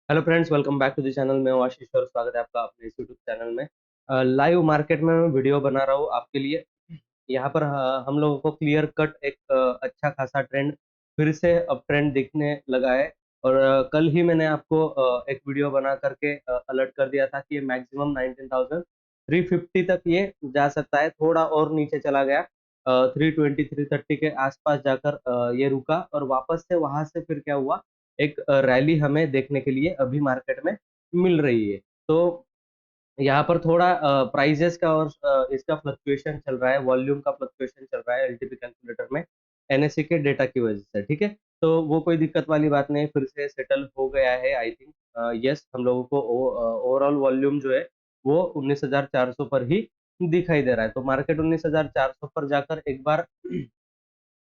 Hello friends, welcome back to the channel. मैं हूं आशीष और स्वागत है आपका अपने इस यूट्यूब चैनल में। लाइव मार्केट में मैं वीडियो बना रहा हूं आपके लिए। यहाँ पर हम लोगों को क्लियर कट एक अच्छा खासा ट्रेंड फिर से अब ट्रेंड दिखने लगा है। और कल ही मैंने आपको एक वीडियो बना करके अलर्ट कर दिया था कि ये मैक्सिमम 19,350 तक ये जा सकता है। थोड़ा और नीचे चला गया, 320 330 के आसपास जाकर ये रुका और वापस से वहां से फिर क्या हुआ, एक रैली हमें देखने के लिए अभी मार्केट में मिल रही है। तो यहाँ पर थोड़ा प्राइजेस का और इसका फ्लक्चुएशन चल रहा है, वॉल्यूम का फ्लक्चुएशन चल रहा है एलटीपी कैलकुलेटर में एनएससी के डेटा की वजह से। ठीक है, तो वो कोई दिक्कत वाली बात नहीं, फिर से सेटल हो गया है आई थिंक। यस, हम लोगों को ओवरऑल वॉल्यूम जो है वो 19,400 पर ही दिखाई दे रहा है। तो मार्केट 19,400 पर जाकर एक बार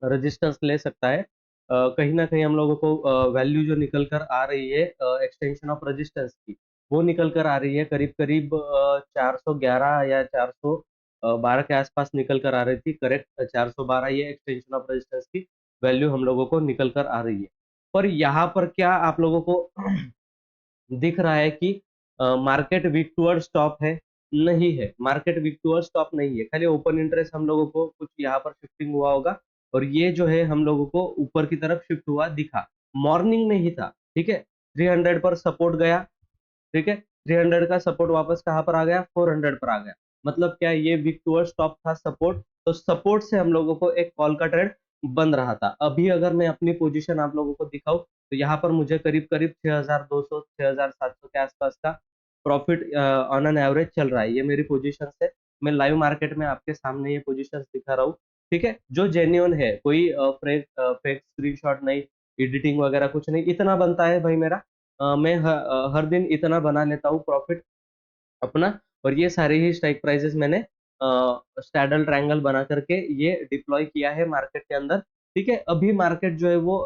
रेजिस्टेंस ले सकता है। कहीं ना कहीं हम लोगों को वैल्यू जो निकल कर आ रही है एक्सटेंशन ऑफ रेजिस्टेंस की, वो निकल कर आ रही है करीब करीब 411 या 412 के आसपास निकल कर आ रही थी। करेक्ट, 412 ये एक्सटेंशन ऑफ रेजिस्टेंस की वैल्यू हम लोगों को निकल कर आ रही है। पर यहाँ पर क्या आप लोगों को दिख रहा है कि मार्केट वीक टूवर्ड स्टॉप है? नहीं है, मार्केट वीक टूवर्ड स्टॉप नहीं है। खाली ओपन इंटरेस्ट हम लोगों को कुछ यहाँ पर शिफ्टिंग हुआ होगा और ये जो है हम लोगों को ऊपर की तरफ शिफ्ट हुआ दिखा। मॉर्निंग में ही था, ठीक है। 300 पर सपोर्ट गया, ठीक है। 300 का सपोर्ट वापस कहाँ पर आ गया? 400 पर आ गया। मतलब क्या ये वीक टूवर्ड स्टॉप था, सपोर्ट। तो सपोर्ट से हम लोगों को एक कॉल का ट्रेड बन रहा था। अभी अगर मैं अपनी पोजीशन आप लोगों को दिखाऊं तो यहाँ पर मुझे करीब करीब 6,200 6,700 के आसपास का प्रॉफिट ऑन एन एवरेज चल रहा है। ये मेरी पोजीशन है। मैं लाइव मार्केट में आपके सामने ये पोजीशन दिखा रहा हूँ, ठीक है। जो जेन्युइन है, कोई फेक स्क्रीनशॉट नहीं, एडिटिंग वगैरह कुछ नहीं। इतना बनता है भाई मेरा। मैं हर दिन इतना बना लेता हूँ प्रॉफिट अपना। और ये सारे ही स्ट्राइक प्राइसेस मैंने स्टैडल ट्रायंगल बना करके ये डिप्लॉय किया है मार्केट के अंदर, ठीक है। अभी मार्केट जो है वो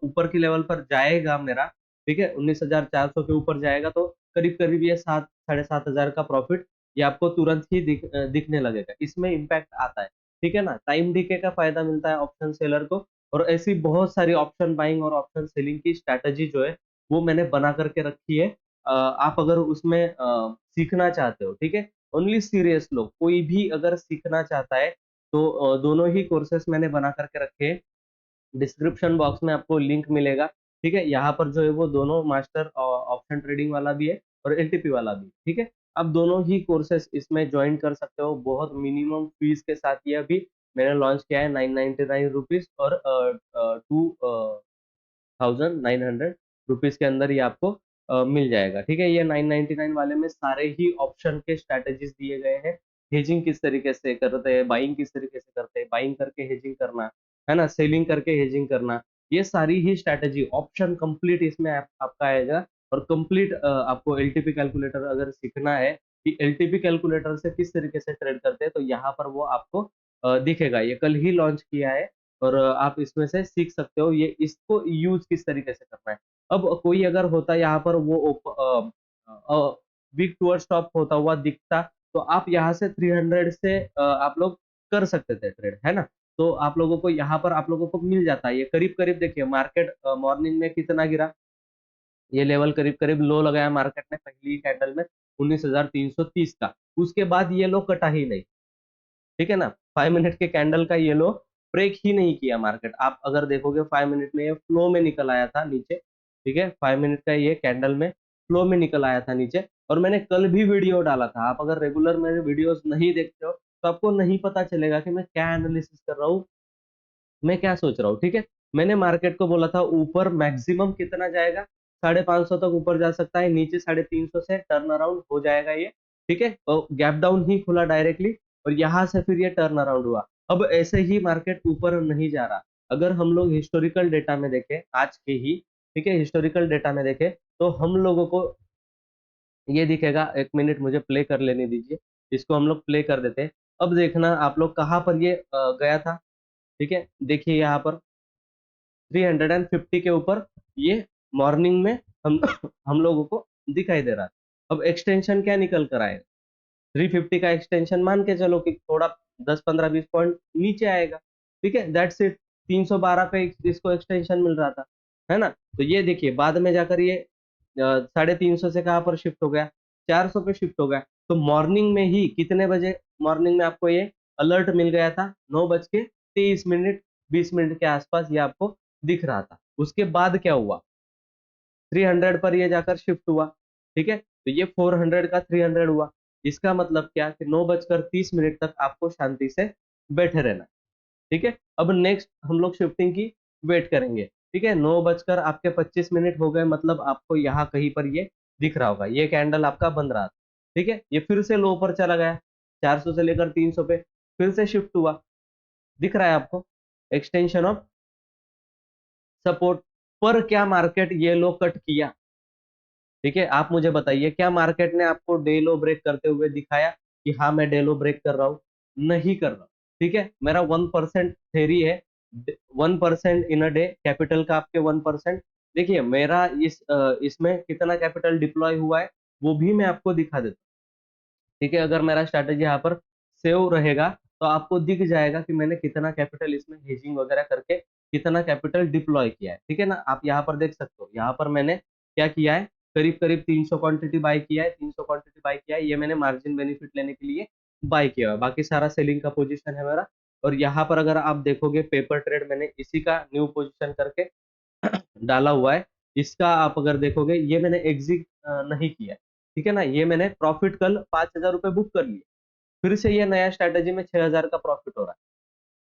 ऊपर की लेवल पर जाएगा मेरा, ठीक है। 19,400 के ऊपर जाएगा तो करीब करीब ये 7 साढ़े 7 हजार का प्रॉफिट ये आपको तुरंत ही दिखने लगेगा। इसमें इम्पैक्ट आता है, ठीक है ना। टाइम डीके का फायदा मिलता है ऑप्शन सेलर को। और ऐसी बहुत सारी ऑप्शन बाइंग और ऑप्शन सेलिंग की स्ट्रैटेजी जो है वो मैंने बना करके रखी है। आप अगर उसमें सीखना चाहते हो, ठीक है, ओनली सीरियस लोग, कोई भी अगर सीखना चाहता है तो दोनों ही कोर्सेस मैंने बना करके रखे हैं। डिस्क्रिप्शन बॉक्स में आपको लिंक मिलेगा, ठीक है। यहाँ पर जो है वो दोनों मास्टर ऑप्शन ट्रेडिंग वाला भी है और एलटीपी वाला भी, ठीक है। आप दोनों ही कोर्सेस इसमें ज्वाइन कर सकते हो बहुत मिनिमम फीस के साथ। ये अभी मैंने लॉन्च किया है 999 रुपीज और 2,900 रुपीज के अंदर ये आपको मिल जाएगा, ठीक है। ये 999 वाले में सारे ही ऑप्शन के स्ट्रेटेजीज दिए गए हैं। हेजिंग किस तरीके से करते हैं, बाइंग किस तरीके से करते हैं, बाइंग करके हेजिंग करना है ना, सेलिंग करके हेजिंग करना, ये सारी ही स्ट्रेटेजी ऑप्शन कंप्लीट इसमें आपका आएगा। और कंप्लीट आपको एलटीपी कैलकुलेटर अगर सीखना है कि एलटीपी कैलकुलेटर से किस तरीके से ट्रेड करते हैं तो यहाँ पर वो आपको दिखेगा। ये कल ही लॉन्च किया है और आप इसमें से सीख सकते हो ये इसको यूज किस तरीके से करना है। अब कोई अगर होता यहाँ पर वो वीक टूअर स्टॉप होता हुआ दिखता तो आप यहाँ से 300 से आप लोग कर सकते थे ट्रेड, है ना। तो आप लोगों को यहाँ पर आप लोगों को मिल जाता है। ये करीब करीब देखिए मार्केट मॉर्निंग में कितना गिरा, ये लेवल करीब करीब लो लगाया मार्केट ने पहली कैंडल में 19,330 का। उसके बाद ये लो कटा ही नहीं, ठीक है ना। 5 मिनट के कैंडल का ये लो ब्रेक ही नहीं किया मार्केट। आप अगर देखोगे 5 मिनट में ये फ्लो में निकल आया था नीचे, ठीक है। 5 मिनट का ये कैंडल में फ्लो में निकल आया था नीचे। और मैंने कल भी वीडियो डाला था। आप अगर रेगुलर मेरे वीडियोस नहीं देखते हो तो आपको नहीं पता चलेगा कि मैं क्या एनालिसिस कर रहा हूँ, मैं क्या सोच रहा हूँ, ठीक है। मैंने मार्केट को बोला था ऊपर मैक्सिमम कितना जाएगा, 550 तक ऊपर जा सकता है, नीचे 350 से टर्न अराउंड हो जाएगा ये, ठीक है। और गैप डाउन ही खुला डायरेक्टली और यहाँ से फिर ये टर्न अराउंड हुआ। अब ऐसे ही मार्केट ऊपर नहीं जा रहा। अगर हम लोग हिस्टोरिकल डेटा में देखें आज के ही, ठीक है, हिस्टोरिकल डेटा में देखें तो हम लोगों को ये दिखेगा। एक मिनट मुझे प्ले कर लेने दीजिए, इसको हम लोग प्ले कर देते हैं। अब देखना आप लोग कहाँ पर ये गया था, ठीक है। देखिए यहाँ पर 350 के ऊपर ये मॉर्निंग में हम हम लोगों को दिखाई दे रहा है। अब एक्सटेंशन क्या निकल कर आएगा? 350 का एक्सटेंशन मान के चलो कि थोड़ा 10 15 20 पॉइंट नीचे आएगा, ठीक है। That's it. 312 पे इसको एक्सटेंशन मिल रहा था, है ना। तो ये देखिए बाद में जाकर ये 350 से कहाँ पर शिफ्ट हो गया, 400 पे शिफ्ट हो गया। तो मॉर्निंग में ही कितने बजे मॉर्निंग में आपको ये अलर्ट मिल गया था, 9:23 20 मिनट के आसपास ये आपको दिख रहा था। उसके बाद क्या हुआ, 300 पर ये जाकर शिफ्ट हुआ, ठीक है। तो ये 400 का 300 हुआ। इसका मतलब क्या कि 9:30 तक आपको शांति से बैठे रहना, ठीक है। अब नेक्स्ट हम लोग शिफ्टिंग की वेट करेंगे, ठीक है। 9:25 हो गए, मतलब आपको यहाँ कहीं पर ये दिख रहा होगा, ये कैंडल आपका बन रहा था, ठीक है। ये फिर से लो पर चला गया, 400 से लेकर 300 पे फिर से शिफ्ट हुआ, दिख रहा है आपको, एक्सटेंशन ऑफ सपोर्ट। पर क्या मार्केट ये लो कट किया, ठीक है। आप मुझे बताइए, क्या मार्केट ने आपको डे लो ब्रेक करते हुए दिखाया कि हाँ मैं डे लो ब्रेक कर रहा हूँ? नहीं कर रहा, ठीक है। मेरा 1% थेरी है, 1% इन अ डे, कैपिटल का आपके 1%। देखिए मेरा इसमें कितना कैपिटल डिप्लॉय हुआ है वो भी मैं आपको दिखा देता हूँ, ठीक है। अगर मेरा स्ट्रैटेजी यहाँ पर सेव रहेगा तो आपको दिख जाएगा कि मैंने कितना कैपिटल इसमें हेजिंग वगैरह करके कितना कैपिटल डिप्लॉय किया है, ठीक है ना। आप यहाँ पर देख सकते हो, यहाँ पर मैंने क्या किया है, करीब करीब 300 क्वांटिटी बाय किया है, 300 क्वांटिटी बाय किया है। ये मैंने मार्जिन बेनिफिट लेने के लिए बाय किया है, बाकी सारा सेलिंग का पोजीशन है मेरा। और यहाँ पर अगर आप देखोगे पेपर ट्रेड मैंने इसी का न्यू पोजीशन करके डाला हुआ है। इसका आप अगर देखोगे ये मैंने एग्जिट नहीं किया है, ठीक है ना। ये मैंने प्रॉफिट कल 5,000 रुपए बुक कर लिए, फिर से ये नया स्ट्रैटेजी में 6,000 का प्रॉफिट हो रहा है,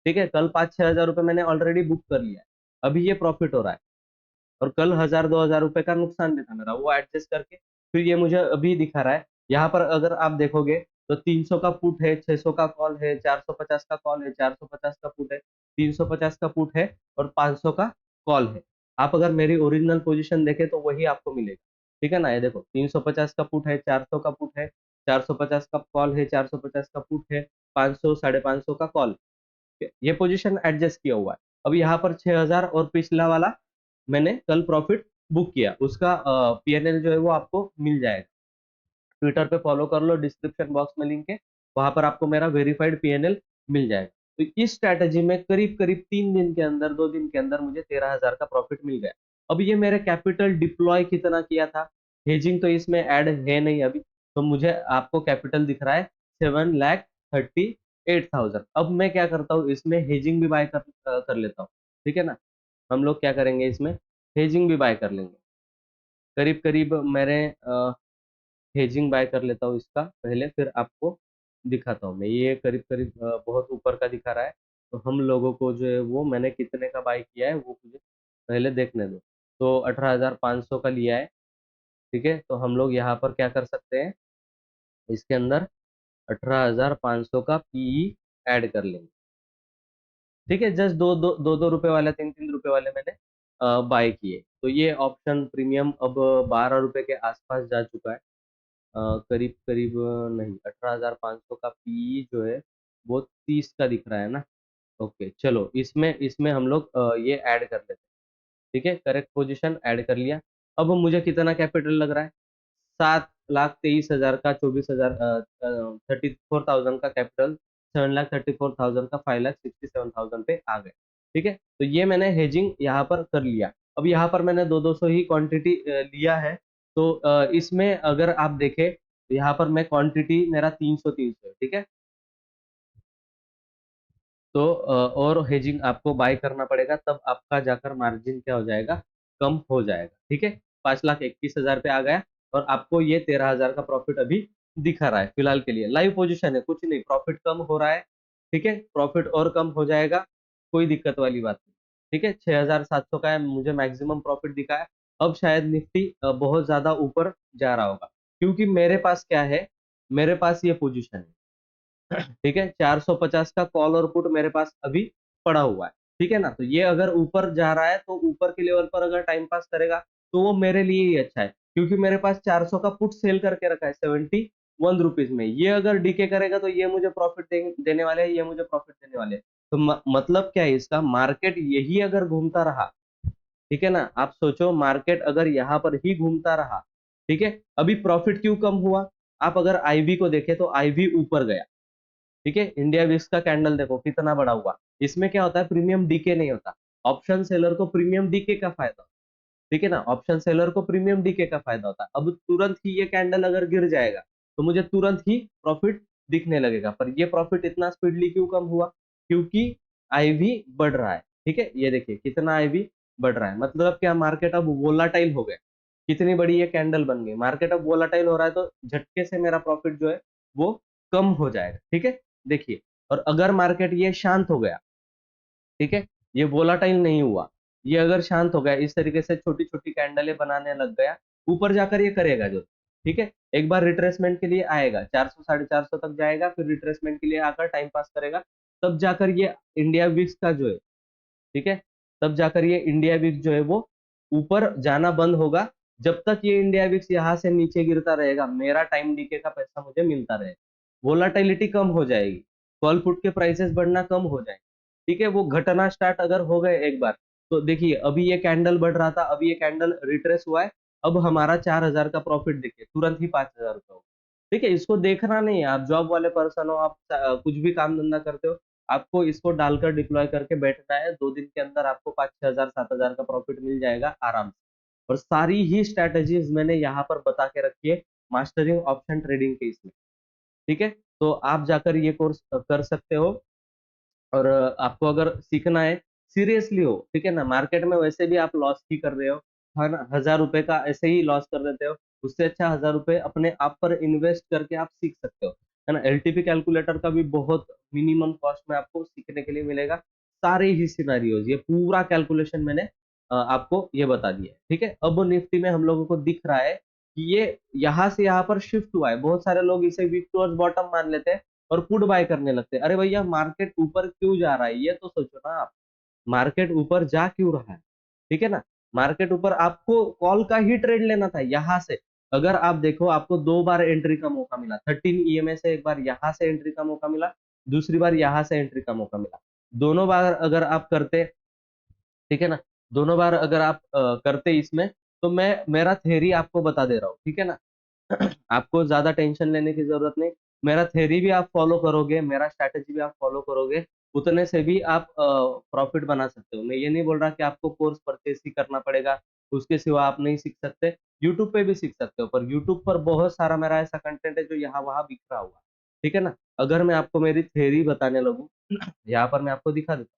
ठीक है। कल 5-6 हजार रुपए मैंने ऑलरेडी बुक कर लिया है, अभी ये प्रॉफिट हो रहा है। और कल 1,000-2,000 रुपए का नुकसान भी था मेरा, वो एडजस्ट करके फिर ये मुझे अभी दिखा रहा है। यहाँ पर अगर आप देखोगे तो 300 का पुट है, 600 का कॉल है, 450 का कॉल है, 450 का पुट है, 350 का पुट है और 500 का कॉल है। आप अगर मेरी ओरिजिनल पोजीशन देखें तो वही आपको मिलेगा, ठीक है ना। ये देखो 350 का पुट है, 400 का पुट है, 450 का कॉल है, 450 का पुट है, 500 550 का कॉल, ये पोजीशन एडजस्ट किया हुआ है। अब यहाँ पर 6,000 और पिछला वाला मैंने कल प्रॉफिट बुक किया, उसका पीएनएल जो है वो आपको मिल जाएगा। ट्विटर पे फॉलो कर लो, डिस्क्रिप्शन बॉक्स में लिंक है, वहां पर आपको मेरा वेरीफाइड पीएनएल मिल जाएगा। तो इस स्ट्रैटेजी में करीब करीब 3 दिन के अंदर, 2 दिन के अंदर मुझे 13,000 का प्रॉफिट मिल गया। अब ये मेरे कैपिटल डिप्लॉय कितना किया था, हेजिंग तो इसमें ऐड है नहीं अभी, तो मुझे आपको कैपिटल दिख रहा है 7,38,000। अब मैं क्या करता हूँ, इसमें हेजिंग भी बाय कर लेता हूँ, ठीक है ना। हम लोग क्या करेंगे, इसमें हेजिंग भी बाय कर लेंगे। करीब करीब मेरे हेजिंग बाय कर लेता हूँ इसका पहले, फिर आपको दिखाता हूँ मैं। ये करीब करीब बहुत ऊपर का दिखा रहा है, तो हम लोगों को जो है वो मैंने कितने का बाय किया है वो मुझे पहले देखने दो। तो 18,500 का लिया है, ठीक है। तो हम लोग यहाँ पर क्या कर सकते हैं, इसके अंदर 18,500 का पीई ऐड कर लेंगे, ठीक है। जस्ट दो रुपए वाले, 3-3 रुपए वाले मैंने बाय किए। तो ये ऑप्शन प्रीमियम अब 12 रुपए के आसपास जा चुका है। करीब करीब नहीं, 18,500 का पी जो है वो 30 का दिख रहा है ना। ओके चलो, इसमें इसमें हम लोग ये ऐड कर लेते हैं, ठीक है। करेक्ट पोजीशन ऐड कर लिया। अब मुझे कितना कैपिटल लग रहा है, 7,23,000 का, 24,000, 34,000 का कैपिटल, 7,34,000 का, 5,67,000 पे आ गए, ठीक है। तो ये मैंने हेजिंग यहाँ पर कर लिया। अब यहाँ पर मैंने 200 ही क्वांटिटी लिया है। तो इसमें अगर आप देखें तो यहाँ पर मैं क्वांटिटी मेरा 300 है, ठीक है। तो और हेजिंग आपको बाय करना पड़ेगा, तब आपका जाकर मार्जिन क्या हो जाएगा, कम हो जाएगा, ठीक है। 5,21,000 पे आ गया और आपको ये 13,000 का प्रॉफिट अभी दिखा रहा है फिलहाल के लिए। लाइव पोजीशन है, कुछ नहीं, प्रॉफिट कम हो रहा है, ठीक है। प्रॉफिट और कम हो जाएगा, कोई दिक्कत वाली बात नहीं, ठीक है। 6,700 का है, मुझे मैक्सिमम प्रॉफिट दिखा है। अब शायद निफ्टी बहुत ज्यादा ऊपर जा रहा होगा, क्योंकि मेरे पास क्या है, मेरे पास ये पोजीशन है, ठीक है। 450 का कॉल और पुट मेरे पास अभी पड़ा हुआ है, ठीक है ना। तो ये अगर ऊपर जा रहा है तो ऊपर के लेवल पर अगर टाइम पास करेगा तो वो मेरे लिए ही अच्छा है, क्योंकि मेरे पास 400 का पुट सेल करके रखा है 71 रुपीज में। ये अगर डीके करेगा तो ये मुझे प्रॉफिट देने वाले हैं, ये मुझे प्रॉफिट देने वाले हैं। तो मतलब क्या है इसका, मार्केट यही अगर घूमता रहा, ठीक है ना, आप सोचो मार्केट अगर यहाँ पर ही घूमता रहा, ठीक है। अभी प्रॉफिट क्यों कम हुआ, आप अगर आईवी को देखें तो आईवी ऊपर गया, ठीक है। इंडिया विक्स का कैंडल देखो कितना बड़ा हुआ, इसमें क्या होता है, प्रीमियम डीके नहीं होता। ऑप्शन सेलर को प्रीमियम डीके का फायदा, ठीक है ना। ऑप्शन सेलर को प्रीमियम डीके का फायदा होता है। अब तुरंत ही ये कैंडल अगर गिर जाएगा तो मुझे तुरंत ही प्रॉफिट दिखने लगेगा, पर ये प्रॉफिट इतना स्पीडली क्यों कम हुआ? क्योंकि आईवी बढ़ रहा है। ठीक है, ये देखिए कितना आईवी बढ़ रहा है, मतलब क्या, मार्केट अब वोलाटाइल हो गया। कितनी बड़ी ये कैंडल बन गई, मार्केट अब वोलाटाइल हो रहा है, तो झटके से मेरा प्रॉफिट जो है वो कम हो जाएगा। ठीक है, देखिए। और अगर मार्केट ये शांत हो गया, ठीक है, ये वोलाटाइल नहीं हुआ, ये अगर शांत हो गया, इस तरीके से छोटी छोटी कैंडलें बनाने लग गया, ऊपर जाकर ये करेगा जो, ठीक है, एक बार रिट्रेसमेंट के लिए आएगा, 400 450 तक जाएगा, फिर रिट्रेसमेंट के लिए आकर टाइम पास करेगा, तब जाकर ये इंडिया विक्स का जो है, ठीक है, तब जाकर ये इंडिया विक्स जो है वो ऊपर जाना बंद होगा। जब तक ये इंडिया विक्स यहाँ से नीचे गिरता रहेगा, मेरा टाइम डीके का पैसा मुझे मिलता रहेगा, वोलाटिलिटी कम हो जाएगी, कॉल पुट के प्राइसेस बढ़ना कम हो जाएंगे। ठीक है, वो घटना स्टार्ट अगर हो गए एक बार, तो देखिए अभी ये कैंडल बढ़ रहा था, अभी ये कैंडल रिट्रेस हुआ है, अब हमारा 4,000 का प्रॉफिट देखिए तुरंत ही 5,000 रुपये हो। ठीक है, इसको देखना नहीं है, आप जॉब वाले पर्सन हो, आप कुछ भी काम धंधा करते हो, आपको इसको डालकर डिप्लॉय करके बैठना है, 2 दिन के अंदर आपको 5-6 हजार 7,000 का प्रॉफिट मिल जाएगा आराम से। और सारी ही स्ट्रैटेजीज मैंने यहाँ पर बता के रखी है मास्टरिंग ऑप्शन ट्रेडिंग के इसमें। ठीक है, तो आप जाकर ये कोर्स कर सकते हो। और आपको अगर सीखना है, सीरियसली हो, ठीक है ना, मार्केट में वैसे भी आप लॉस ही कर रहे हो, है ना, 1,000 रुपए का ऐसे ही लॉस कर देते हो, उससे अच्छा 1,000 रुपए अपने आप पर इन्वेस्ट करके आप सीख सकते हो, है ना। एलटीपी कैलकुलेटर का भी बहुत मिनिमम कॉस्ट में आपको सीखने के लिए मिलेगा, सारे ही सिनारियोज, ये पूरा कैलकुलेशन मैंने आपको ये बता दिया है। ठीक है, अब निफ्टी में हम लोगों को दिख रहा है कि ये यहाँ से यहाँ पर शिफ्ट हुआ है, बहुत सारे लोग इसे वीक टूवर्ड्स बॉटम मान लेते हैं और पुट बाय करने लगते हैं। अरे भैया, मार्केट ऊपर क्यों जा रहा है, ये तो सोचो ना आप, मार्केट ऊपर जा क्यों रहा है? ठीक है ना, मार्केट ऊपर, आपको कॉल का ही ट्रेड लेना था यहाँ से। अगर आप देखो, आपको 2 बार एंट्री का मौका मिला, 13 ईएमए से, एक बार यहाँ से एंट्री का मौका मिला, दूसरी बार यहाँ से एंट्री का मौका मिला। दोनों बार अगर आप करते, ठीक है ना, दोनों बार अगर आप करते इसमें, तो मैं मेरा थ्योरी आपको बता दे रहा हूँ, ठीक है ना। आपको ज्यादा टेंशन लेने की जरूरत नहीं, मेरा थ्योरी भी आप फॉलो करोगे, मेरा स्ट्रैटेजी भी आप फॉलो करोगे, उतने से भी आप प्रॉफिट बना सकते हो। मैं ये नहीं बोल रहा कि आपको कोर्स परचेस ही करना पड़ेगा, उसके सिवा आप नहीं सीख सकते, यूट्यूब पे भी सीख सकते हो, पर यूट्यूब पर बहुत सारा मेरा ऐसा कंटेंट है जो यहाँ वहां बिखरा हुआ है। ठीक है ना, अगर मैं आपको मेरी थ्योरी बताने लगूँ, यहाँ पर मैं आपको दिखा देता हूँ।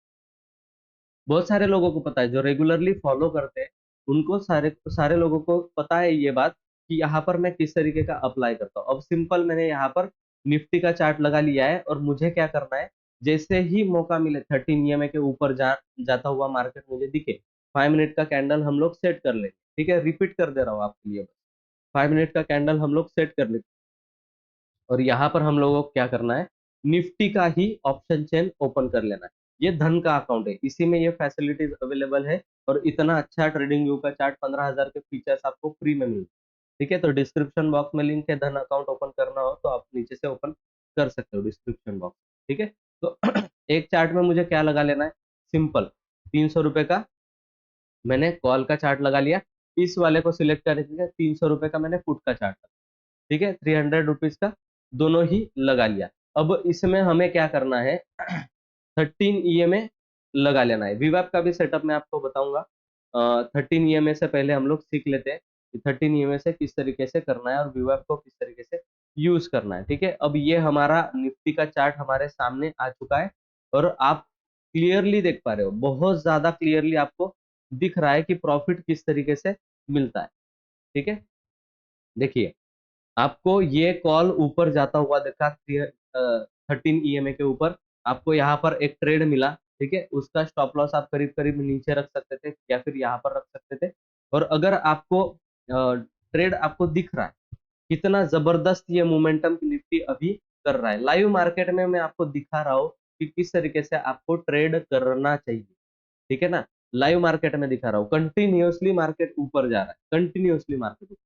बहुत सारे लोगों को पता है, जो रेगुलरली फॉलो करते हैं, उनको सारे सारे लोगों को पता है ये बात कि यहाँ पर मैं किस तरीके का अप्लाई करता हूँ। अब सिंपल, मैंने यहाँ पर निफ्टी का चार्ट लगा लिया है और मुझे क्या करना है, जैसे ही मौका मिले 13 ईएमए के ऊपर जाता हुआ मार्केट मुझे दिखे, 5 मिनट का कैंडल हम लोग सेट कर लेंगे। ठीक है, रिपीट कर दे रहा हूँ आपके लिए, 5 मिनट का कैंडल हम लोग सेट कर लेते, और यहाँ पर हम लोगों को क्या करना है, निफ्टी का ही ऑप्शन चेन ओपन कर लेना है। ये धन का अकाउंट है, इसी में ये फैसिलिटीज अवेलेबल है, और इतना अच्छा ट्रेडिंग व्यू का चार्ट, 15,000 के फीचर्स आपको फ्री में मिलते हैं। ठीक है, तो डिस्क्रिप्शन बॉक्स में लिंक है, धन अकाउंट ओपन करना हो तो आप नीचे से ओपन कर सकते हो डिस्क्रिप्शन बॉक्स। ठीक है, तो एक चार्ट में मुझे क्या लगा लेना है, सिंपल, 300 रुपए का मैंने कॉल का चार्ट लगा लिया, इस वाले को सिलेक्ट करके 300 रुपए का मैंने पुट का चार्ट, ठीक है, 300 रुपीज का दोनों ही लगा लिया। अब इसमें हमें क्या करना है, 13 ईएमए लगा लेना है। वीवैप का भी सेटअप मैं आपको बताऊंगा, 13 ईएमए से पहले हम लोग सीख लेते हैं कि 13 ईएमए से किस तरीके से करना है और वीवैप को किस तरीके से यूज करना है। ठीक है, अब ये हमारा निफ्टी का चार्ट हमारे सामने आ चुका है, और आप क्लियरली देख पा रहे हो, बहुत ज्यादा क्लियरली आपको दिख रहा है कि प्रॉफिट किस तरीके से मिलता है। ठीक है, देखिए, आपको ये कॉल ऊपर जाता हुआ देखा, 13 ईएमए के ऊपर आपको यहाँ पर एक ट्रेड मिला। ठीक है, उसका स्टॉप लॉस आप करीब करीब नीचे रख सकते थे या फिर यहाँ पर रख सकते थे। और अगर आपको ट्रेड आपको दिख रहा है कितना जबरदस्त ये मोमेंटम निफ्टी अभी कर रहा है, लाइव मार्केट में मैं आपको दिखा रहा हूँ कि किस तरीके से आपको ट्रेड करना चाहिए। ठीक है ना, लाइव मार्केट में दिखा रहा हूँ, कंटिन्यूअसली मार्केट ऊपर जा रहा है, कंटिन्यूअसली मार्केट।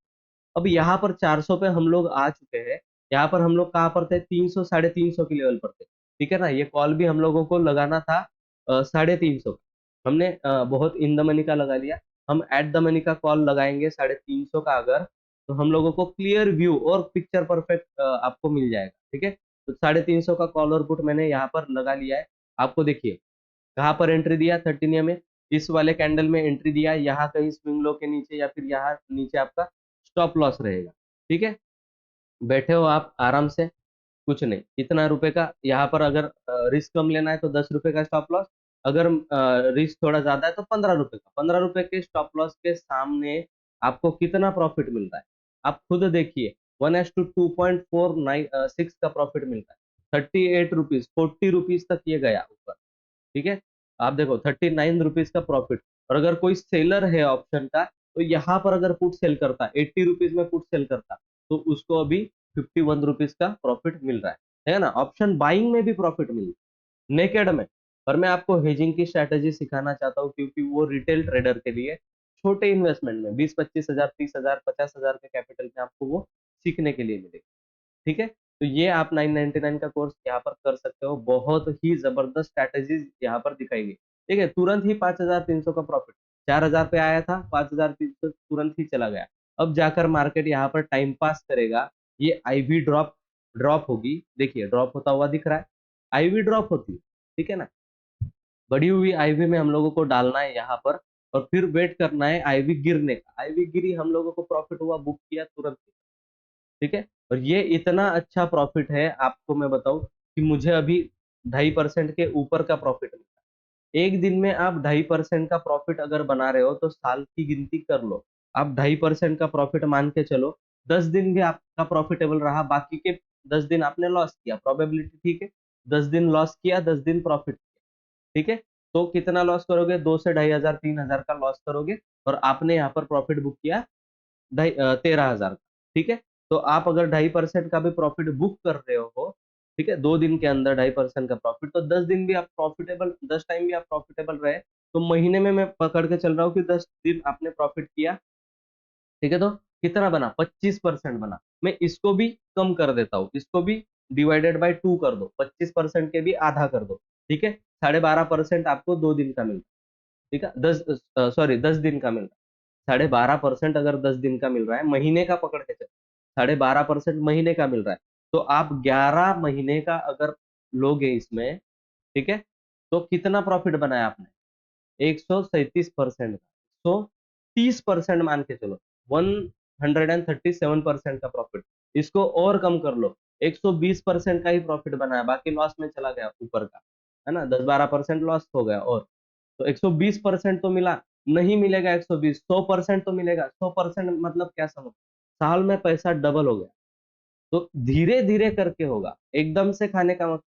अब यहाँ पर 400 पे हम लोग आ चुके हैं, यहाँ पर हम लोग कहाँ पर थे, 300 350 के लेवल पर थे। ठीक है ना, ये कॉल भी हम लोगों को लगाना था 350 हमने बहुत इन द मनी का लगा लिया। हम एट द मनी का कॉल लगाएंगे 350 का अगर, तो हम लोगों को क्लियर व्यू और पिक्चर परफेक्ट आपको मिल जाएगा। ठीक है, तो 350 का कॉल और पुट मैंने यहाँ पर लगा लिया है। आपको देखिए कहाँ पर एंट्री दिया, 13 में इस वाले कैंडल में एंट्री दिया, यहाँ कहीं स्विंग लो के नीचे या फिर यहाँ नीचे आपका स्टॉप लॉस रहेगा। ठीक है, बैठे हो आप आराम से, कुछ नहीं, इतना रुपए का यहाँ पर अगर रिस्क कम लेना है तो 10 रुपए का स्टॉप लॉस, अगर रिस्क थोड़ा ज्यादा है तो 15 रुपए का। 15 रुपए के स्टॉप लॉस के सामने आपको कितना प्रॉफिट मिल रहा है, आप खुद देखिए। 1:2.496 का प्रॉफिट मिलता है। 38 रुपीज, 40 रुपीज तक ये गया ऊपर। ठीक है, आप देखो 39 रुपीज का प्रॉफिट। और अगर कोई सेलर है ऑप्शन का, तो यहाँ पर अगर पुट सेल करता, 80 रुपीज में पुट सेल करता, तो उसको अभी 51 रुपीज का प्रॉफिट मिल रहा है ना। ऑप्शन बाइंग में भी प्रॉफिट मिल रहा है, नेकेड में। पर मैं आपको हेजिंग की स्ट्रैटेजी सिखाना चाहता हूँ, क्योंकि वो रिटेल ट्रेडर के लिए छोटे इन्वेस्टमेंट में 20-25 हजार, 30 हजार, 50 हजार के कैपिटल में आपको वो सीखने के लिए मिलेगा। ठीक है, तो ये आप 999 का कोर्स यहाँ पर कर सकते हो। बहुत ही जबरदस्त स्ट्रैटेजीज यहाँ पर दिखाई गई। ठीक है, तुरंत ही 5300 का प्रॉफिट, 4000 पे आया था, 5300 तुरंत ही चला गया। अब जाकर मार्केट यहाँ पर टाइम पास करेगा। ये आईवी ड्रॉप ड्रॉप होगी, देखिए ड्रॉप होता हुआ दिख रहा है, आईवी ड्रॉप होती है। ठीक है ना, बढ़ी हुई आईवी में हम लोगों को डालना है यहाँ पर, और फिर वेट करना है आईवी गिरने का। आईवी गिरी, हम लोगों को प्रॉफिट हुआ, बुक किया तुरंत। ठीक है, और ये इतना अच्छा प्रॉफिट है, आपको मैं बताऊं कि मुझे अभी 2.5% के ऊपर का प्रॉफिट मिला। एक दिन में आप 2.5% का प्रॉफिट अगर बना रहे हो तो साल की गिनती कर लो, आप 2.5% का प्रॉफिट मान के चलो। 10 दिन भी आपका प्रॉफिटेबल रहा, बाकी के 10 दिन आपने लॉस किया, प्रोबेबिलिटी ठीक है। 10 दिन लॉस किया, 10 दिन प्रॉफिट किया। ठीक है, तो कितना लॉस करोगे, 2 से 2.5 हजार, 3 हजार का लॉस करोगे, और आपने यहाँ पर प्रॉफिट बुक किया 13 हजार का। ठीक है, तो आप अगर 2.5% का भी प्रॉफिट बुक कर रहे हो, ठीक है, 2 दिन के अंदर 2.5% का प्रॉफिट, तो 10 दिन भी आप प्रॉफिटेबल, 10 टाइम भी आप प्रॉफिटेबल रहे, तो महीने में मैं पकड़ के चल रहा हूँ कि 10 दिन आपने प्रॉफिट किया। ठीक है, तो कितना बना, 25% बना। मैं इसको भी कम कर देता हूँ, इसको भी डिवाइडेड बाय 2 कर दो, 25% के भी आधा कर दो। ठीक है, 12.5% आपको 2 दिन का मिलता है। ठीक है, 10 दिन का मिल रहा है। 12.5% अगर 10 दिन का मिल रहा है, महीने का पकड़ के चल, 12.5% महीने का मिल रहा है, तो आप 11 महीने का अगर लोगे इसमें, ठीक है, तो कितना प्रॉफिट बनाया आपने, 137% का, 130% मान के चलो, 137% का प्रॉफिट। इसको और कम कर लो, 120% का ही प्रॉफिट बनाया, बाकी लॉस में चला गया ऊपर का, है ना, 10-12% लॉस हो गया। और तो 120% तो मिला, नहीं मिलेगा 120, 100% तो मिलेगा। 100% मतलब क्या समझ, साल में पैसा डबल हो गया। तो धीरे धीरे करके होगा, एकदम से खाने का मत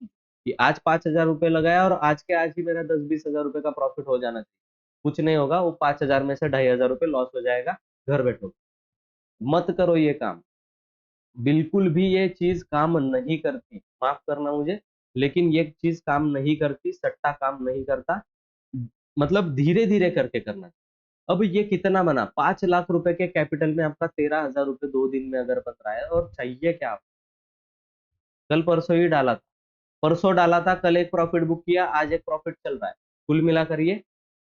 कि आज 5,000 रुपये लगाया और आज के आज ही मेरा 10-20 हजार रुपये का प्रॉफिट हो जाना चाहिए। कुछ नहीं होगा, वो 5,000 में से 2,500 रुपये लॉस हो जाएगा, घर बैठो। मत करो ये काम, बिल्कुल भी ये चीज काम नहीं करती, माफ करना मुझे, लेकिन ये चीज काम नहीं करती, सट्टा काम नहीं करता। मतलब धीरे धीरे करके करना। अब ये कितना बना, 5 लाख रुपए के कैपिटल में आपका 13,000 रुपये 2 दिन में अगर बन रहा है, और चाहिए क्या आप, कल परसों ही डाला था, परसों डाला था, कल एक प्रॉफिट बुक किया, आज एक प्रॉफिट चल रहा है। कुल मिलाकर ये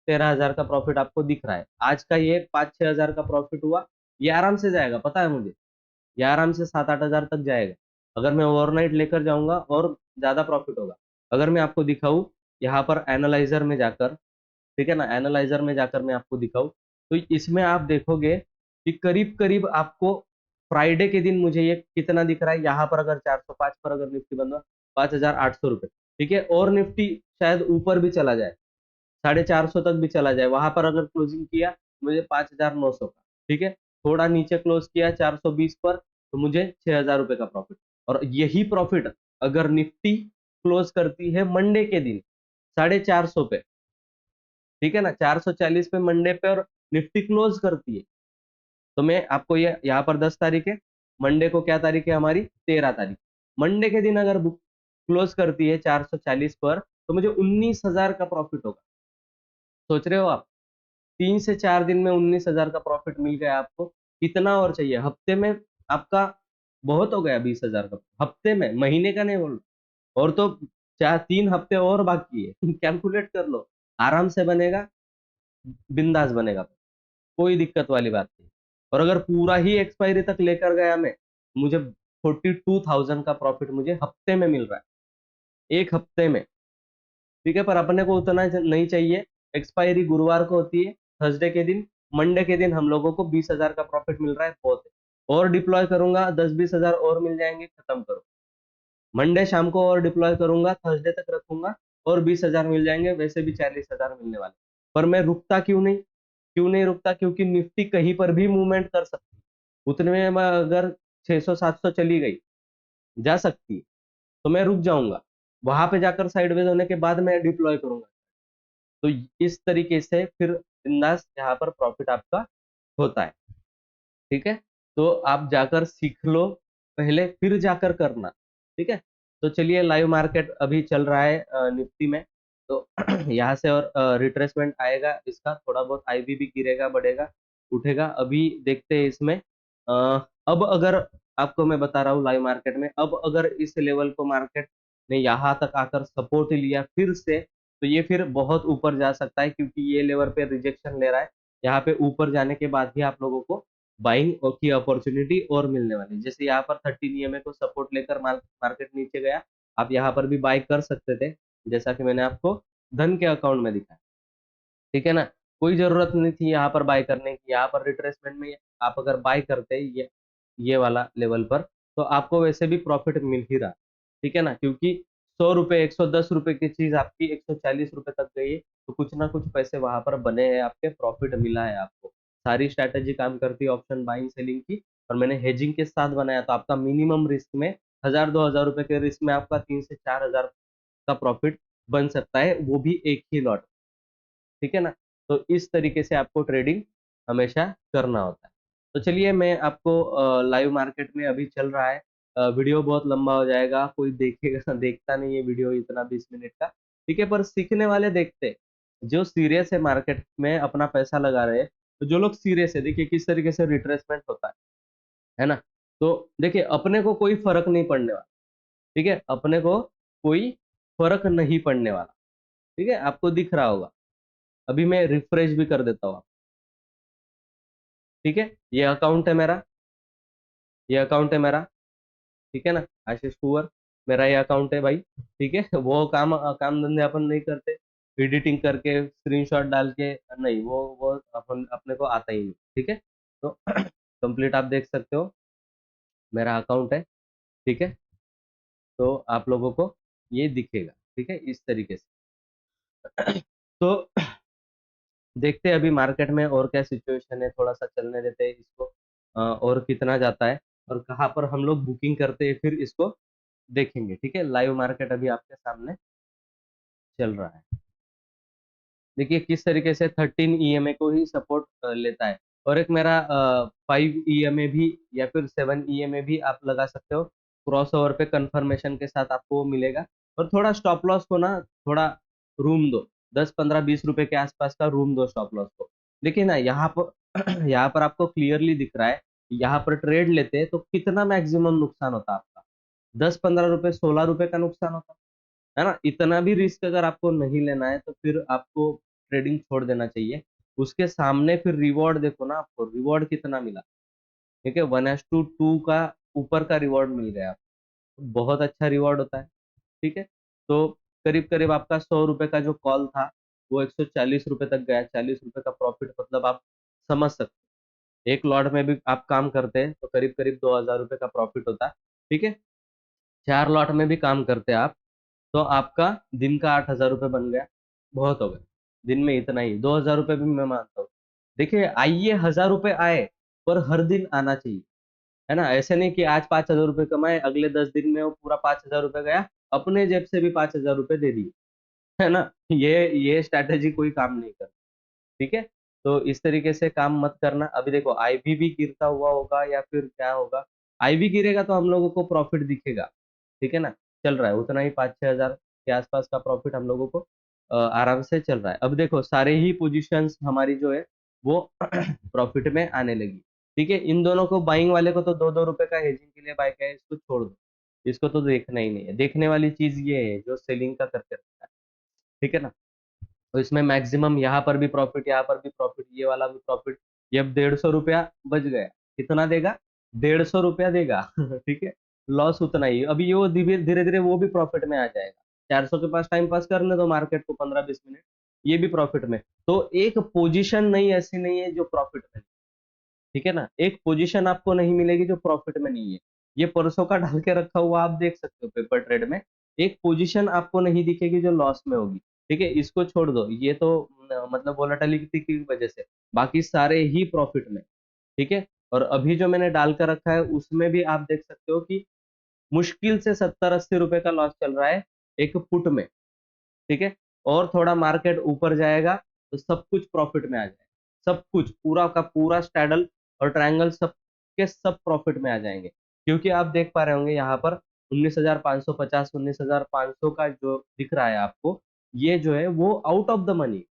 13,000 का प्रॉफिट आपको दिख रहा है। आज का ये 5-6 हजार का प्रॉफिट हुआ, ये आराम से जाएगा, पता है मुझे, ये आराम से 7-8 हजार तक जाएगा। अगर मैं ओवरनाइट लेकर जाऊंगा और ज्यादा प्रॉफिट होगा। अगर मैं आपको दिखाऊं यहाँ पर एनालाइजर में जाकर, ठीक है ना, एनालाइजर में जाकर मैं आपको दिखाऊं, तो इसमें आप देखोगे कि करीब करीब आपको फ्राइडे के दिन मुझे ये कितना दिख रहा है, यहाँ पर अगर 405 पर अगर निफ्टी बंद हुआ, 5,800 रुपये। ठीक है, और निफ्टी शायद ऊपर भी चला जाए, 450 तक भी चला जाए, वहां पर अगर क्लोजिंग किया मुझे 5,900 का। ठीक है, थोड़ा नीचे क्लोज किया 420 पर, तो मुझे 6,000 रुपये का प्रॉफिट। और यही प्रॉफिट अगर निफ्टी क्लोज करती है मंडे के दिन 450 पे, ठीक है ना, 440 पे मंडे पे, और निफ्टी क्लोज करती है, तो मैं आपको ये यहाँ पर 10 तारीख है, मंडे को क्या तारीख है हमारी, 13 तारीख। मंडे के दिन अगर बुक क्लोज करती है 440 पर, तो मुझे 19,000 का प्रॉफिट होगा। सोच रहे हो आप, 3 से 4 दिन में 19,000 का प्रॉफिट मिल गया आपको, कितना और चाहिए, हफ्ते में आपका बहुत हो गया 20,000 का, हफ्ते में, महीने का नहीं बोल रहा। और तो 3 हफ्ते और बाकी है, कैलकुलेट कर लो, आराम से बनेगा, बिंदास बनेगा, कोई दिक्कत वाली बात नहीं। और अगर पूरा ही एक्सपायरी तक लेकर गया मैं, मुझे 42,000 का प्रॉफिट मुझे हफ्ते में मिल रहा है, एक हफ्ते में। ठीक है, पर अपने को उतना नहीं चाहिए, एक्सपायरी गुरुवार को होती है, थर्सडे के दिन, मंडे के दिन हम लोगों को 20,000 का प्रॉफिट मिल रहा है, बहुत है। और डिप्लॉय करूंगा 10-20,000 और मिल जाएंगे, खत्म करो। मंडे शाम को और डिप्लॉय करूंगा, थर्सडे तक रखूंगा और 20,000 मिल जाएंगे, वैसे भी 40,000 मिलने वाले। पर मैं रुकता क्यों नहीं रुकता, क्योंकि निफ्टी कहीं पर भी मूवमेंट कर सकती है। उतने में मैं अगर 600-700 चली गई, जा सकती है, तो मैं रुक जाऊंगा, वहां पे जाकर साइडवेज होने के बाद मैं डिप्लॉय करूंगा। तो इस तरीके से फिर बिंदास यहाँ पर प्रॉफिट आपका होता है। ठीक है, तो आप जाकर सीख लो पहले, फिर जाकर करना। ठीक है, तो चलिए, लाइव मार्केट अभी चल रहा है निफ्टी में। तो यहाँ से और रिट्रेसमेंट आएगा इसका, थोड़ा बहुत आईवी भी गिरेगा, बढ़ेगा, उठेगा, अभी देखते हैं इसमें। अ, अब अगर आपको मैं बता रहा हूँ लाइव मार्केट में, अब अगर इस लेवल को मार्केट ने यहाँ तक आकर सपोर्ट लिया फिर से, तो ये फिर बहुत ऊपर जा सकता है, क्योंकि ये लेवल पे रिजेक्शन ले रहा है। यहाँ पे ऊपर जाने के बाद ही आप लोगों को बाइंग की अपॉर्चुनिटी और मिलने वाली। जैसे यहाँ पर 13 ईएमए को सपोर्ट लेकर मार्केट नीचे गया, आप यहाँ पर भी बाय कर सकते थे, जैसा कि मैंने आपको धन के अकाउंट में दिखाया। ठीक है ना, कोई जरूरत नहीं थी यहाँ पर बाय करने की। यहाँ पर रिट्रेसमेंट में आप अगर बाय करते ये वाला लेवल पर, तो आपको वैसे भी प्रॉफिट मिल ही रहा। ठीक है ना, क्योंकि 100 रुपए 110 रुपए की चीज आपकी 140 रुपए तक गई है, तो कुछ ना कुछ पैसे वहां पर बने हैं, आपके प्रॉफिट मिला है आपको। सारी स्ट्रैटेजी काम करती है ऑप्शन बाइंग सेलिंग की, और मैंने हेजिंग के साथ बनाया, तो आपका मिनिमम रिस्क में 1,000-2,000 रुपए के रिस्क में आपका 3 से 4 हजार का प्रॉफिट बन सकता है, वो भी एक ही लॉट। ठीक है ना, तो इस तरीके से आपको ट्रेडिंग हमेशा करना होता है। तो चलिए, मैं आपको लाइव मार्केट में अभी चल रहा है, वीडियो बहुत लंबा हो जाएगा, कोई देखेगा देखता नहीं है वीडियो इतना 20 मिनट का। ठीक है, पर सीखने वाले देखते हैं, जो सीरियस है मार्केट में अपना पैसा लगा रहे हैं। तो जो लोग सीरियस है, देखिए किस तरीके से रिट्रेसमेंट होता है ना। तो देखिए, अपने को कोई फर्क नहीं पड़ने वाला। ठीक है, अपने को कोई फर्क नहीं पड़ने वाला। ठीक है, आपको दिख रहा होगा, अभी मैं रिफ्रेश भी कर देता हूँ। ठीक है, ये अकाउंट है मेरा, ये अकाउंट है मेरा। ठीक है ना, आशीष कुंवर, मेरा ये अकाउंट है भाई। ठीक है, वो काम धंधे अपन नहीं करते, एडिटिंग करके स्क्रीनशॉट डाल के नहीं, वो अपन अपने को आता ही नहीं। ठीक है, तो कंप्लीट आप देख सकते हो, मेरा अकाउंट है। ठीक है, तो आप लोगों को ये दिखेगा। ठीक है, इस तरीके से। तो देखते हैं अभी मार्केट में और क्या सिचुएशन है, थोड़ा सा चलने देते हैं इसको, और कितना जाता है और कहाँ पर हम लोग बुकिंग करते हैं, फिर इसको देखेंगे। ठीक है, लाइव मार्केट अभी आपके सामने चल रहा है। देखिए किस तरीके से 13 ईएमए को ही सपोर्ट लेता है, और एक मेरा 5 ईएमए भी या फिर 7 ईएमए भी आप लगा सकते हो, क्रॉस ओवर पे कंफर्मेशन के साथ आपको वो मिलेगा। और थोड़ा स्टॉप लॉस को ना, थोड़ा रूम दो, 10-15-20 रुपए के आसपास का रूम दो स्टॉप लॉस को। देखिए ना, यहाँ पर यहाँ पर आपको क्लियरली दिख रहा है, यहाँ पर ट्रेड लेते हैं तो कितना मैक्सिमम नुकसान होता है आपका, 10-15 रुपए 16 रुपए का नुकसान होता है ना। इतना भी रिस्क अगर आपको नहीं लेना है, तो फिर आपको ट्रेडिंग छोड़ देना चाहिए। उसके सामने फिर रिवॉर्ड देखो ना, आपको रिवॉर्ड कितना मिला। ठीक है, 1:2 का ऊपर का रिवॉर्ड मिल गया आपको, बहुत अच्छा रिवॉर्ड होता है। ठीक है, तो करीब करीब आपका 100 रुपए का जो कॉल था, वो 140 रुपए तक गया, 40 रुपए का प्रॉफिट, मतलब आप समझ सकते हैं। एक लॉट में भी आप काम करते हैं तो करीब करीब 2,000 रुपए का प्रॉफिट होता है। ठीक है, 4 लॉट में भी काम करते हैं आप, तो आपका दिन का 8,000 रुपये बन गया, बहुत हो गए। दिन में इतना ही, 2,000 रुपये भी मैं मानता हूँ। देखिए, आइए 1,000 रुपये आए, पर हर दिन आना चाहिए, है ना। ऐसे नहीं कि आज 5,000 रुपये कमाए, अगले 10 दिन में वो पूरा 5,000 रुपये गया, अपने जेब से भी 5,000 रुपये दे दिए, है ना। ये स्ट्रैटेजी कोई काम नहीं कर। ठीक है, तो इस तरीके से काम मत करना। अभी देखो, आईवी भी गिरता हुआ होगा या फिर क्या होगा, आईवी गिरेगा तो हम लोगों को प्रॉफिट दिखेगा। ठीक है ना, चल रहा है उतना ही, 5-6 हजार के आसपास का प्रॉफिट हम लोगों को आराम से चल रहा है। अब देखो, सारे ही पोजीशंस हमारी जो है वो प्रॉफिट में आने लगी। ठीक है, इन दोनों को, बाइंग वाले को तो 2-2 रुपए का हेजिंग के लिए बाय किया है, इसको छोड़ दो, इसको तो देखना ही नहीं है। देखने वाली चीज ये है जो सेलिंग का करके रखता है। ठीक है ना, तो इसमें मैक्सिमम यहाँ पर भी प्रॉफिट, यहाँ पर भी प्रॉफिट, ये वाला भी प्रॉफिट। ये अब 150 रुपया बच गया, कितना देगा, 150 रुपया देगा। ठीक है, लॉस उतना ही, अभी ये वो धीरे धीरे धीरे वो भी प्रॉफिट में आ जाएगा। 400 के पास टाइम पास करने दो मार्केट को 15-20 मिनट, ये भी प्रॉफिट में। तो एक पोजीशन नहीं ऐसी नहीं है जो प्रॉफिट में, ठीक है ना, एक पोजीशन आपको नहीं मिलेगी जो प्रॉफिट में नहीं है। ये परसों का डाल के रखा हुआ आप देख सकते हो पेपर ट्रेड में, एक पोजीशन आपको नहीं दिखेगी जो लॉस में होगी, ठीक है, इसको छोड़ दो, ये तो मतलब वोलेटिलिटी की वजह से, बाकी सारे ही प्रॉफिट में, ठीक है। और अभी जो मैंने डाल कर रखा है उसमें भी आप देख सकते हो कि मुश्किल से 70-80 रुपए का लॉस चल रहा है एक फुट में, ठीक है। और थोड़ा मार्केट ऊपर जाएगा तो सब कुछ प्रॉफिट में आ जाएगा, सब कुछ पूरा का पूरा स्टैडल और ट्रायंगल सब के सब प्रॉफिट में आ जाएंगे, क्योंकि आप देख पा रहे होंगे यहाँ पर 19,550 19,500 का जो दिख रहा है आपको, ये जो है वो out of the money,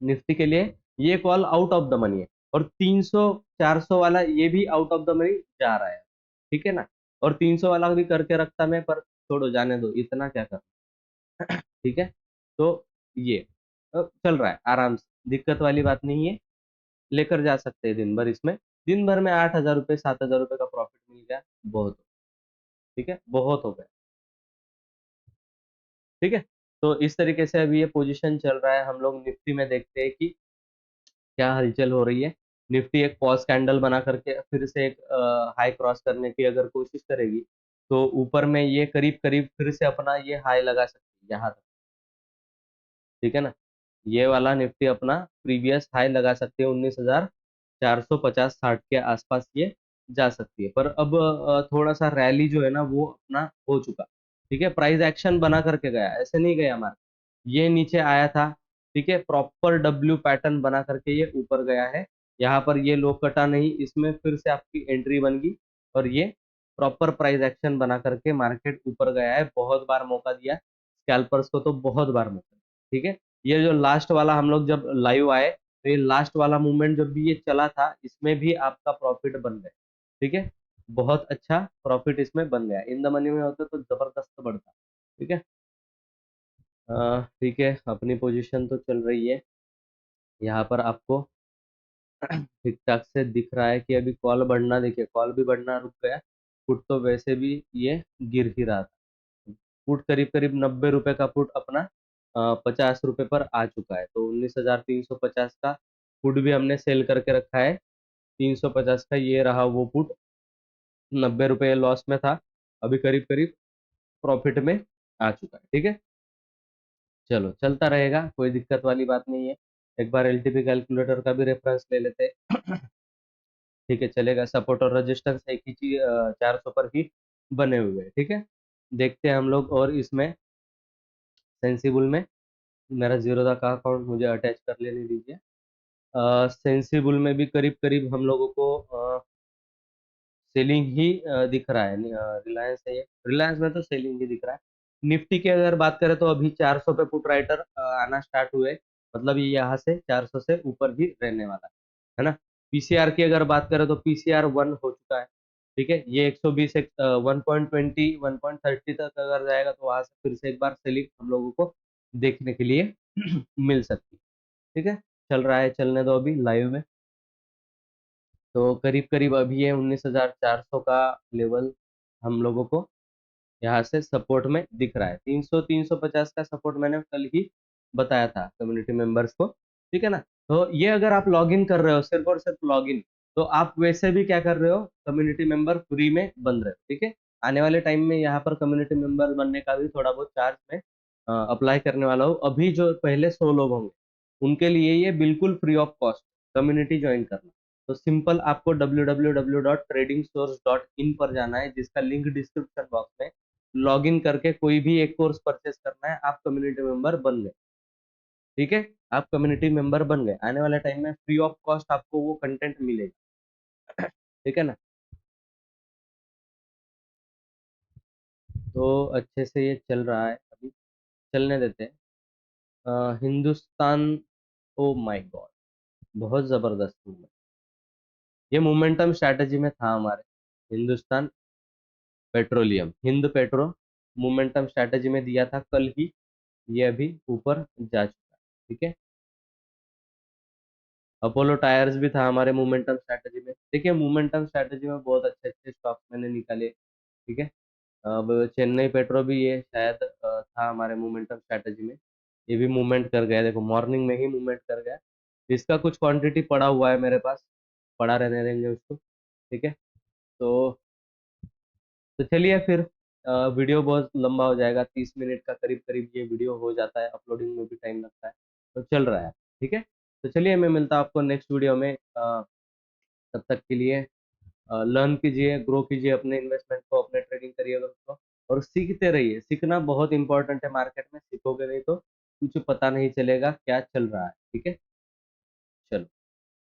Nifty के लिए ये call out of the money है। और 300 400 वाला ये भी आउट ऑफ द मनी जा रहा है, ठीक है ना। और 300 वाला भी करके रखता मैं, पर छोड़ो जाने दो, इतना क्या कर, ठीक है। तो ये चल रहा है आराम से, दिक्कत वाली बात नहीं है, लेकर जा सकते हैं दिन भर इसमें। दिन भर में 8,000 रुपये 7,000 रुपये का प्रॉफिट मिल गया, बहुत, ठीक है, बहुत हो गया, ठीक है। तो इस तरीके से अभी ये पोजीशन चल रहा है। हम लोग निफ्टी में देखते हैं कि क्या हलचल हो रही है। निफ्टी एक पॉज कैंडल बना करके फिर से एक हाई क्रॉस करने की अगर कोशिश करेगी, तो ऊपर में ये करीब करीब फिर से अपना ये हाई लगा सकती है यहाँ तक, ठीक है ना। ये वाला निफ्टी अपना प्रीवियस हाई लगा सकती है 19,450-60 के आसपास ये जा सकती है। पर अब थोड़ा सा रैली जो है ना वो अपना हो चुका, ठीक है, प्राइस एक्शन बना करके गया, ऐसे नहीं गया हमारा, ये नीचे आया था, ठीक है, प्रॉपर डब्ल्यू पैटर्न बना करके ये ऊपर गया है। यहाँ पर ये लो कटा नहीं, इसमें फिर से आपकी एंट्री बन गई, और ये प्रॉपर प्राइस एक्शन बना करके मार्केट ऊपर गया है। बहुत बार मौका दिया स्कैल्पर्स को, तो बहुत बार मौका, ठीक है। ये जो लास्ट वाला हम लोग जब लाइव आए, तो ये लास्ट वाला मूवमेंट जब भी ये चला था, इसमें भी आपका प्रॉफिट बन गया, ठीक है, बहुत अच्छा प्रॉफिट इसमें बन गया। इन द मनी में होते तो जबरदस्त बढ़ता, ठीक है। ठीक है, अपनी पोजीशन तो चल रही है, यहाँ पर आपको ठीक ठाक से दिख रहा है कि अभी कॉल बढ़ना, देखिए कॉल भी बढ़ना रुक गया, पुट तो वैसे भी ये गिर ही रहा था। पुट करीब करीब 90 रुपए का पुट अपना 50 रुपए पर आ चुका है, तो 19,350 का पुट भी हमने सेल करके रखा है। 350 का ये रहा वो पुट, 90 रुपए लॉस में था, अभी करीब करीब प्रॉफिट में आ चुका है, ठीक है। चलो चलता रहेगा, कोई दिक्कत वाली बात नहीं है। एक बार एलटीपी कैलकुलेटर का भी रेफरेंस ले लेते हैं। ठीक है, चलेगा, सपोर्ट और रेजिस्टेंस एक ही चीज 400 पर ही बने हुए हैं, ठीक है। देखते हैं हम लोग, और इसमें सेंसिबल में मेरा जीरोधा का अकाउंट मुझे अटैच कर लेने दीजिए। सेंसिबल में भी करीब करीब हम लोगों को सेलिंग ही दिख रहा है। रिलायंस है, रिलायंस में तो सेलिंग ही दिख रहा है। निफ्टी की अगर बात करें तो अभी 400 पे पुट राइटर आना स्टार्ट हुए, मतलब ये यहाँ से 400 से ऊपर ही रहने वाला है ना। पीसीआर की अगर बात करें तो पीसीआर 1 हो चुका है, ठीक है, ये 120 1.20 1.30 तक अगर जाएगा तो वहां से फिर से एक बार सेलिंग हम लोगों को देखने के लिए मिल सकती है, ठीक है। चल रहा है, चलने दो अभी लाइव में। तो करीब करीब अभी ये 19,400 का लेवल हम लोगों को यहाँ से सपोर्ट में दिख रहा है। 300 350 का सपोर्ट मैंने कल ही बताया था कम्युनिटी मेंबर्स को, ठीक है ना। तो ये अगर आप लॉग इन कर रहे हो, सिर्फ और सिर्फ लॉग इन, तो आप वैसे भी क्या कर रहे हो, कम्युनिटी मेंबर फ्री में बन रहे हो, ठीक है। आने वाले टाइम में यहाँ पर कम्युनिटी मेंबर बनने का भी थोड़ा बहुत चार्ज मैं अप्लाई करने वाला हूँ। अभी जो पहले 100 लोग होंगे उनके लिए ये बिल्कुल free of cost community join करना। तो सिंपल आपको www.tradingsource.in पर जाना है, जिसका लिंक डिस्क्रिप्शन बॉक्स में, लॉग इन करके कोई भी एक कोर्स परचेस करना है, आप कम्युनिटी मेंबर बन गए, ठीक है। आप कम्युनिटी मेंबर बन गए, आने वाले टाइम में फ्री ऑफ कॉस्ट आपको वो कंटेंट मिलेगा, ठीक है ना। तो अच्छे से ये चल रहा है अभी, चलने देते हैं। हिंदुस्तान, ओ माय गॉड, बहुत जबरदस्त मूवमेंट, ये मोमेंटम स्ट्रैटेजी में था हमारे। Hindustan petroleum, Hind petro, momentum strategy में दिया था कल ही, ये अभी ऊपर जा चुका है, ठीक है। अपोलो टायर्स भी था हमारे मोमेंटम स्ट्रैटेजी में। देखिए मोमेंटम स्ट्रैटेजी में बहुत अच्छे अच्छे स्टॉक्स मैंने निकाले, ठीक है। अब चेन्नई पेट्रो भी ये शायद था हमारे मोमेंटम स्ट्रैटेजी में, ये भी मूवमेंट कर गया, देखो मॉर्निंग में ही मूवमेंट कर गया। इसका कुछ क्वांटिटी पड़ा हुआ है मेरे पास, पड़ा रहने देंगे उसको, ठीक है। तो चलिए फिर, वीडियो बहुत लंबा हो जाएगा, 30 मिनट का करीब करीब ये वीडियो हो जाता है, अपलोडिंग में भी टाइम लगता है, तो चल रहा है, ठीक है। तो चलिए मैं मिलता हूं आपको नेक्स्ट वीडियो में, तब तक के लिए लर्न कीजिए, ग्रो कीजिए अपने इन्वेस्टमेंट को, अपने ट्रेडिंग करियर को, और सीखते रहिए। सीखना बहुत इंपॉर्टेंट है, मार्केट में सीखोगे नहीं तो कुछ पता नहीं चलेगा क्या चल रहा है, ठीक है।